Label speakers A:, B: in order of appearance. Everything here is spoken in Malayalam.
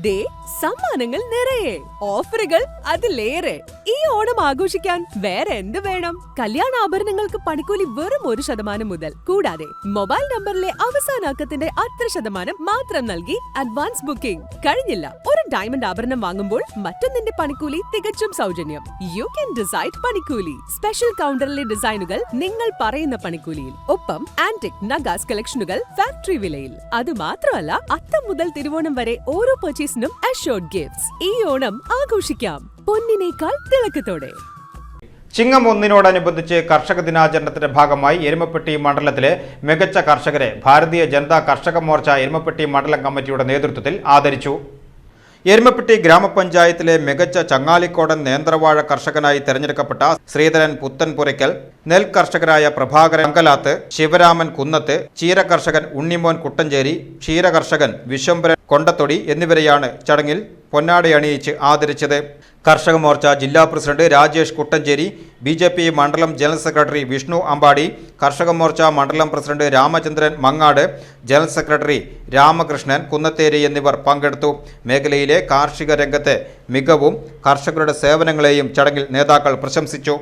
A: ദേ സമ്മാനങ്ങൾ നിറയെ, ഓഫറുകൾ അതിലേറെ. ഈ ഓണം ആഘോഷിക്കാൻ വേറെ എന്ത് വേണം? കല്യാണാഭരണങ്ങൾക്ക് പണിക്കൂലി വെറും 1% മുതൽ. കൂടാതെ മൊബൈൽ നമ്പറിലെ അവസാന അക്കത്തിന്റെ 10% മാത്രം നൽകി അഡ്വാൻസ് ബുക്കിംഗ്. കഴിഞ്ഞില്ല, ഒരു ഡയമണ്ട് ആഭരണം വാങ്ങുമ്പോൾ മറ്റൊന്നിന്റെ പണിക്കൂലി തികച്ചും സൗജന്യം. യു ക്യാൻ ഡിസൈഡ് പണിക്കൂലി. സ്പെഷ്യൽ കൗണ്ടറിലെ ഡിസൈനുകൾ നിങ്ങൾ പറയുന്ന പണിക്കൂലിയിൽ. ഒപ്പം ആന്റിക് നഗാസ് കളക്ഷനുകൾ ഫാക്ടറി വിലയിൽ. അത് മാത്രമല്ല, അത്തം മുതൽ തിരുവോണം വരെ ഓരോ പർച്ചേസിനും അഷ്യോർഡ് ഗിഫ്റ്റ്സ്. ഈ ഓണം ആഘോഷിക്കാം പൊന്നിനേക്കാൾ തിളക്കത്തോടെ.
B: ചിങ്ങം 1-നോടനുബന്ധിച്ച് കർഷക ദിനാചരണത്തിന്റെ ഭാഗമായി എരുമപ്പെട്ടി മണ്ഡലത്തിലെ മികച്ച കർഷകരെ ഭാരതീയ ജനതാ കർഷക മോർച്ച എരുമപ്പെട്ടി മണ്ഡലം കമ്മിറ്റിയുടെ നേതൃത്വത്തിൽ ആദരിച്ചു. എരുമപ്പെട്ടി ഗ്രാമപഞ്ചായത്തിലെ മികച്ച ചങ്ങാലിക്കോടൻ നേന്ത്രവാഴ കർഷകനായി തെരഞ്ഞെടുക്കപ്പെട്ട ശ്രീധരൻ പുത്തൻപുരയ്ക്കൽ, നെൽ കർഷകരായ പ്രഭാകരൻ അങ്കലാത്ത്, ശിവരാമൻ കുന്നത്ത്, ചീര കർഷകൻ ഉണ്ണിമോൻ കുട്ടഞ്ചേരി, ക്ഷീര കർഷകൻ വിശ്വംഭരൻ കൊണ്ടത്തൊടി എന്നിവരെയാണ് ചടങ്ങിൽ പൊന്നാട അണിയിച്ച് ആദരിച്ചത്. കർഷക മോർച്ച ജില്ലാ പ്രസിഡന്റ് രാജേഷ് കുട്ടഞ്ചേരി, BJP മണ്ഡലം ജനറൽ സെക്രട്ടറി വിഷ്ണു അമ്പാടി, കർഷക മോർച്ച മണ്ഡലം president Ramachandran Mangad, general secretary Ramakrishnan Kunnatheri എന്നിവർ പങ്കെടുത്തു. മേഖലയിലെ കാർഷിക രംഗത്തെ മികവും കർഷകരുടെ സേവനങ്ങളെയും ചടങ്ങിൽ നേതാക്കൾ പ്രശംസിച്ചു.